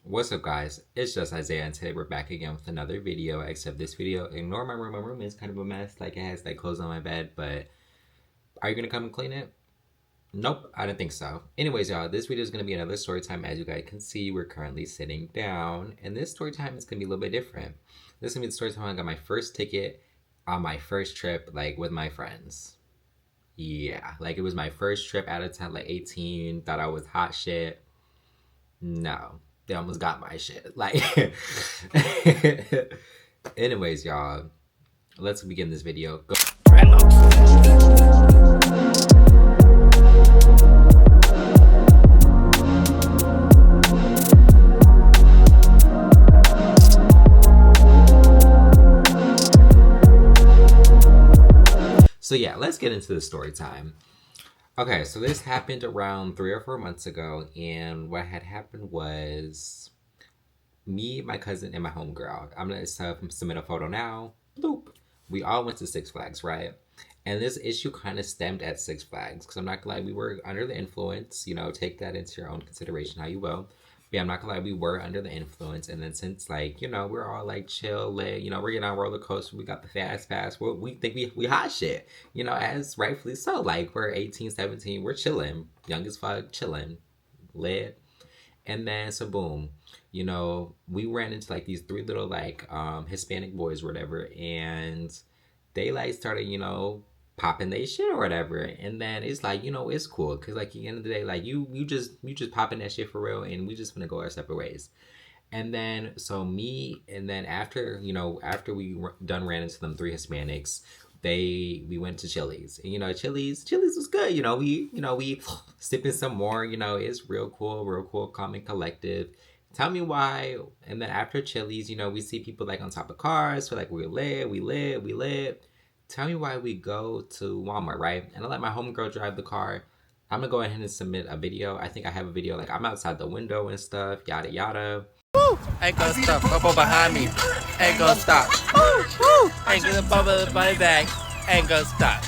What's up, guys? It's just Isaiah, and today we're back again with another video. Except this video, ignore my room. My room is kind of a mess. Like, it has like clothes on my bed, but are you gonna come and clean it? Nope, I didn't think so. Anyways, y'all, this video is gonna be another story time. As you guys can see, we're currently sitting down, and this story time is gonna be a little bit different. This is gonna be the story time I got my first ticket on my first trip, like with my friends. Yeah, like it was my first trip out of town, like 18. Thought I was hot shit. No, they almost got my shit. Like, anyways, y'all, let's begin this video. Go. So yeah, let's get into the story time. Okay, so this happened around 3 or 4 months ago, and what had happened was me, my cousin, and my homegirl. I'm gonna submit a photo now. Bloop. We all went to Six Flags, right? And this issue kind of stemmed at Six Flags, because I'm not gonna lie, we were under the influence. You know, take that into your own consideration how you will. But yeah, I'm not gonna lie, we were under the influence, and then since like we're all like chill, lit. We're getting on roller coaster. We got the fast pass. We think we hot shit. As rightfully so. Like we're 18, 17, we're chilling, young as fuck, chilling, lit. And then so boom, we ran into like these three little like Hispanic boys or whatever, and they like started, popping they shit or whatever. And then it's like, it's cool. Cause like at the end of the day, like you just popping that shit for real, and we just gonna go our separate ways. And then so me, and then after we done ran into them three Hispanics, we went to Chili's. And Chili's was good. We sipping some more. It's real cool, calm and collective. Tell me why. And then after Chili's, we see people like on top of cars. So like we live. Tell me why we go to Walmart, right? And I let my homegirl drive the car. I'm gonna go ahead and submit a video. I think I have a video, like I'm outside the window and stuff, yada yada. Woo! Ain't gonna stop. Bubble behind me. Ain't gonna stop. Woo! Woo! Ain't gonna bubble the body back. Ain't gonna stop.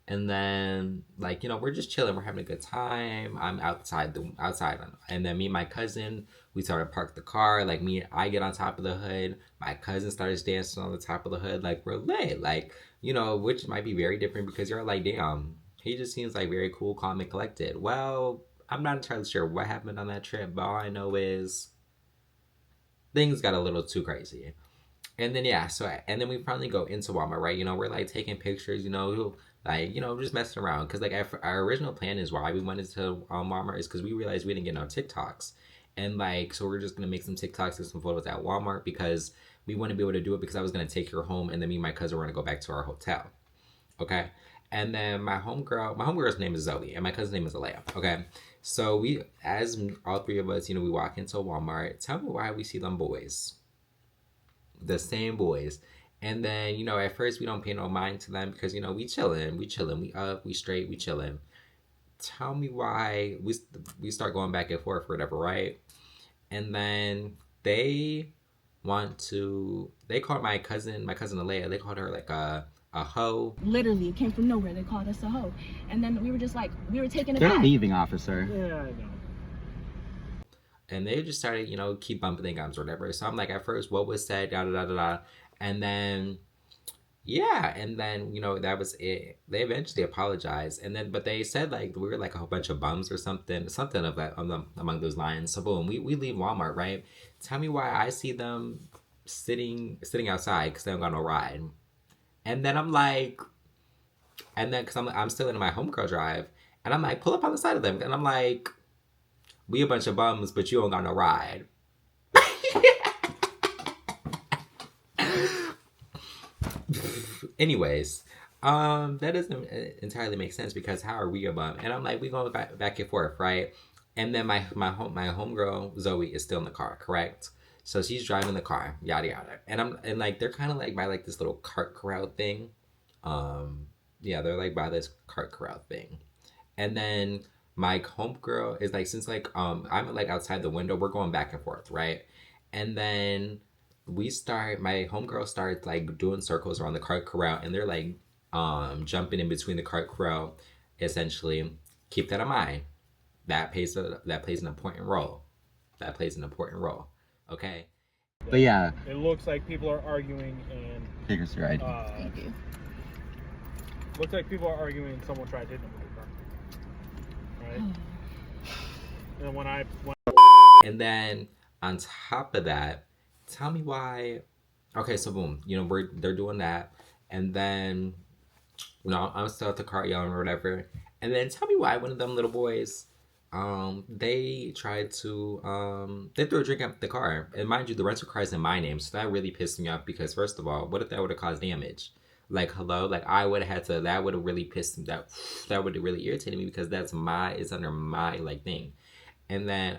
And then like we're just chilling, we're having a good time. I'm outside, and then me and my cousin, we started to park the car. Like I get on top of the hood, my cousin starts dancing on the top of the hood. Like we're lit, like which might be very different because you're like, damn, he just seems like very cool, calm and collected. Well, I'm not entirely sure what happened on that trip, but all I know is things got a little too crazy. And then and then we finally go into Walmart, right? We're like taking pictures, like just messing around, because like our original plan is why we went into Walmart is because we realized we didn't get no TikToks, and like so we're just gonna make some TikToks and some photos at Walmart because we want to be able to do it, because I was gonna take her home, and then me and my cousin were gonna go back to our hotel, okay? And then my homegirl's name is Zoe, and my cousin's name is Alea, okay? So as all three of us, we walk into Walmart. Tell me why we see them boys, the same boys. And then at first we don't pay no mind to them because we chilling, we up, we straight, we chilling. Tell me why we start going back and forth or whatever, right? And then they called my cousin Alea, they called her like a hoe. Literally, it came from nowhere. They called us a hoe. And then we were just like, we were taking it They're back. leaving, officer. Yeah, I know. And they just started, keep bumping their gums or whatever. So I'm like, at first, what was said, da da da da da. And then, that was it. They eventually apologized. And then, but they said like, we were like a whole bunch of bums or something of that, among those lines. So boom, we leave Walmart, right? Tell me why I see them sitting outside because they don't got no ride. And then I'm like, because I'm still in my homegirl drive, and I'm like, pull up on the side of them. And I'm like, we a bunch of bums, but you don't got no ride. Anyways, that doesn't entirely make sense because how are we a bum? And I'm like, we going back and forth, right? And then my homegirl Zoe is still in the car, correct? So she's driving the car, yada yada. And like they're kind of like by like this little cart corral thing. They're like by this cart corral thing. And then my homegirl is like, since like I'm like outside the window, we're going back and forth, right? And then my homegirl starts like doing circles around the cart corral, and they're like jumping in between the cart corral. Essentially, keep that in mind. That plays an important role. that plays an important role. Okay. But yeah, it looks like people are arguing and Here's your ID. Thank you. Looks like people are arguing and someone tried hitting them with a car. Right? And and then on top of that, tell me why. Okay, so boom, they're doing that, and then I'm still at the car yelling or whatever, and then tell me why one of them little boys, they tried to they threw a drink at the car, and mind you, the rental car is in my name, so that really pissed me off because first of all, what if that would have caused damage? Like hello, like I would have had to. That would have really pissed me. That would have really irritated me because it's under my like thing. And then,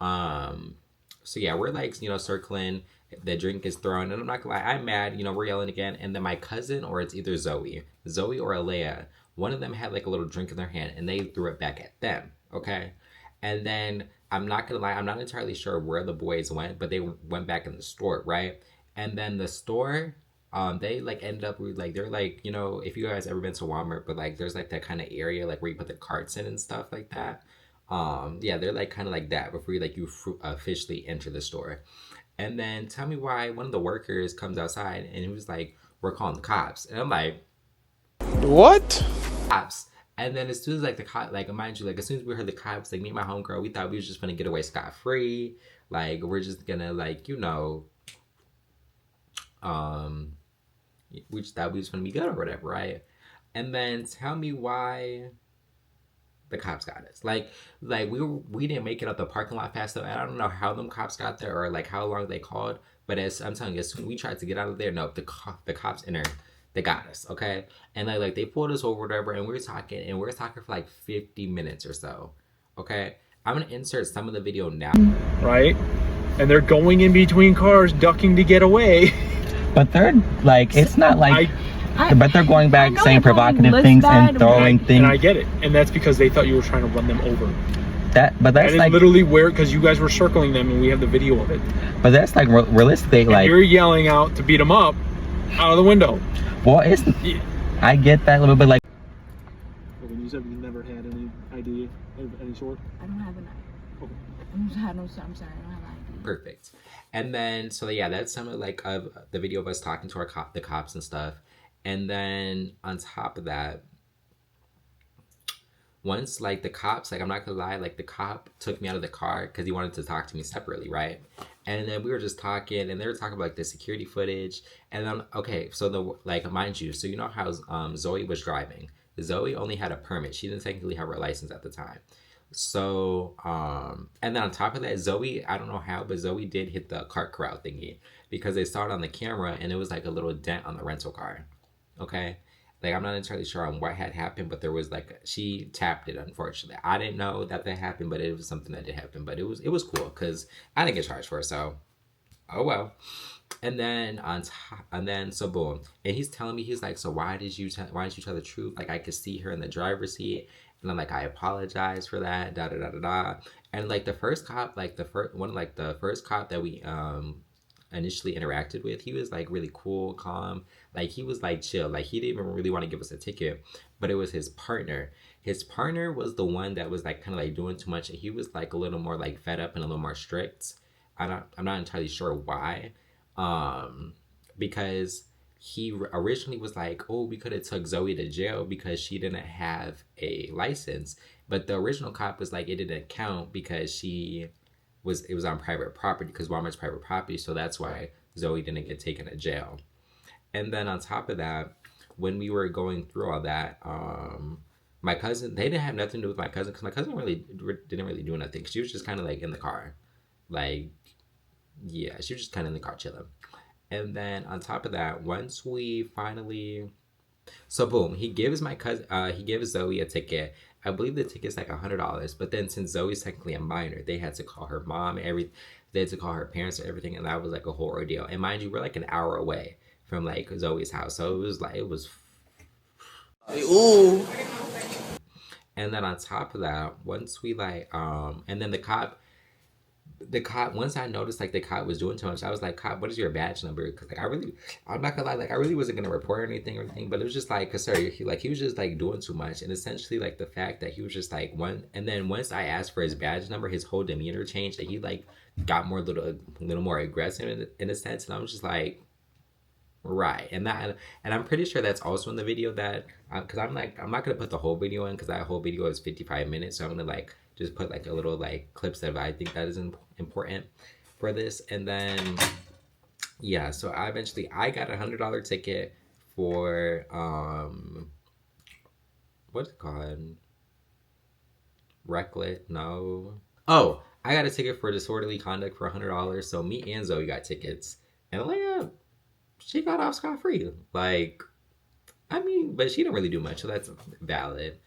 so yeah, we're like, circling, the drink is thrown, and I'm not gonna lie, I'm mad, we're yelling again. And then my cousin, or it's either Zoe or Alea, one of them had like a little drink in their hand and they threw it back at them. Okay. And then I'm not gonna lie, I'm not entirely sure where the boys went, but they went back in the store, right? And then the store, they like ended up with like, they're like, if you guys ever been to Walmart, but like there's like that kind of area like where you put the carts in and stuff like that. Yeah, they're like kind of like that before you officially enter the store. And then tell me why one of the workers comes outside and he was like, we're calling the cops. And I'm like, What? cops. And then as soon as like the cop, like mind you, like as soon as we heard the cops, like me and my homegirl, we thought we was just gonna get away scot-free. Like we're just gonna like, we just thought we was gonna be good or whatever, right? And then tell me why the cops got us. Like we didn't make it out the parking lot fast enough. And I don't know how them cops got there or like how long they called. But as I'm telling you, as soon as we tried to get out of there, no, the cops in there, they got us, okay? And like they pulled us over, whatever, and we were talking for like 50 minutes or so, okay? I'm gonna insert some of the video now. right? And they're going in between cars, ducking to get away. But they're like, it's not like, but they're going back know saying that probably provocative looks things bad, and throwing And things. I get it. And that's because they thought you were trying to run them over. But that's And like literally because you guys were circling them and we have the video of it. But that's like realistically, And like you're yelling out to beat them up out of the window. well, it's Yeah. I get that a little bit like. When you said you never had any ID of any sort? I don't have an ID. I'm sorry, I don't have an ID. Perfect. And then so yeah, that's some of like of the video of us talking to the cops and stuff. And then on top of that, once like the cops, like I'm not gonna lie, like the cop took me out of the car because he wanted to talk to me separately, right? And then we were just talking, and they were talking about like the security footage. And then okay, so the like mind you, so you know how Zoe was driving. Zoe only had a permit. She didn't technically have her license at the time. So and then on top of that, Zoe, I don't know how, but Zoe did hit the cart corral thingy because they saw it on the camera and it was like a little dent on the rental car. Okay. Like I'm not entirely sure on what had happened, but there was like she tapped it. Unfortunately, I didn't know that happened, but it was something that did happen. But it was cool because I didn't get charged for it, so oh well. And then so boom, and he's telling me, he's like, so why did you tell the truth? Like I could see her in the driver's seat, and I'm like, I apologize for that, da da da da da. And like the first cop, like the first cop that we initially interacted with, he was like really cool, calm, like he was like chill, like he didn't even really want to give us a ticket. But it was his partner was the one that was like kind of like doing too much, and he was like a little more like fed up and a little more strict. I'm not entirely sure why, because he originally was like, oh, we could have took Zoe to jail because she didn't have a license, but the original cop was like, it didn't count because it was on private property, because Walmart's private property, so that's why Zoe didn't get taken to jail. And then on top of that, when we were going through all that, my cousin, they didn't have nothing to do with my cousin because my cousin didn't really do nothing. She was just kind of like in the car, like yeah, she was just kind of in the car chilling. And then on top of that, once we finally, so boom, he gives Zoe a ticket. I believe the ticket's like $100, but then since Zoe's technically a minor, they had to call her mom, they had to call her parents or everything, and that was like a whole ordeal. And mind you, we're like an hour away from like Zoe's house, so it was Ooh. And then on top of that, once we like and then the cop, the cop, once I noticed like the cop was doing too much, I was like, cop, what is your badge number? Because like I'm not gonna lie, like I really wasn't gonna report anything, but it was just like, cause sir, he was just like doing too much, and essentially like the fact that he was just like and then once I asked for his badge number, his whole demeanor changed. That he like got more little more aggressive in a sense, and I was just like, right, and I'm pretty sure that's also in the video that because I'm like I'm not gonna put the whole video in because that whole video is 55 minutes, so I'm gonna like just put like a little like clips that I think that is important for this, and then yeah, so I got $100 ticket for what's it called, reckless, no, oh, I got a ticket for disorderly conduct for $100. So me and Zoe got tickets, and Leia, she got off scot-free. Like, I mean, but she didn't really do much, so that's valid.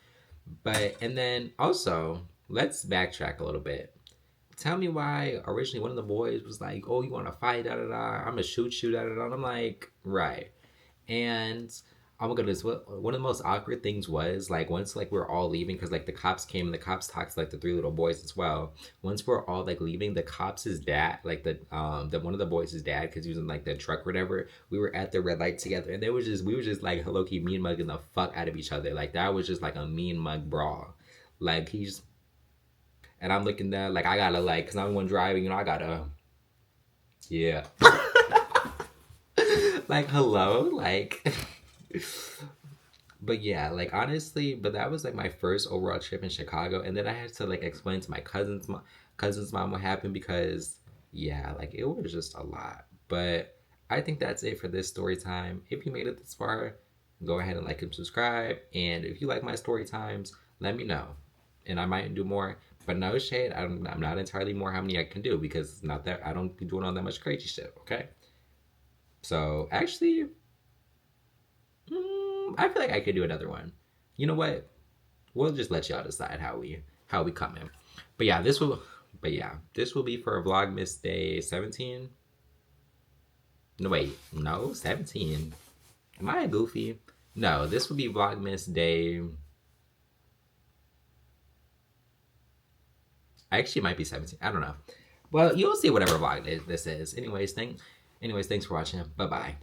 But, and then also, let's backtrack a little bit. Tell me why originally one of the boys was like, oh, you want to fight, da da da, I'm gonna shoot you, da da da. And I'm like, right. And oh my goodness, one of the most awkward things was like once like we're all leaving, because like the cops came and the cops talked to like the three little boys as well. Once we're all like leaving, the cops' dad, like the one of the boys' dad, because he was in like the truck or whatever, we were at the red light together, and we were just like low key mean mugging the fuck out of each other. Like that was just like a mean mug brawl. Like he's, and I'm looking there like I gotta like, because I'm the one driving, you know, I gotta, yeah. Like hello, like. But yeah, like honestly, but that was like my first overall trip in Chicago, and then I had to like explain to my cousin's mom what happened, because yeah, like it was just a lot. But I think that's it for this story time. If you made it this far, go ahead and like and subscribe, and if you like my story times, let me know, and I might do more. But no shade, I'm not entirely more how many I can do, because it's not that I don't be doing all that much crazy shit. Okay, so actually. I feel like I could do another one. You know what? We'll just let y'all decide how we come in. But yeah, this will be for Vlogmas Day 17. No wait, no 17. Am I a goofy? No, this will be Vlogmas Day. Actually, it might be 17. I don't know. Well, you'll see whatever vlog this is. Anyways, thanks for watching. Bye bye.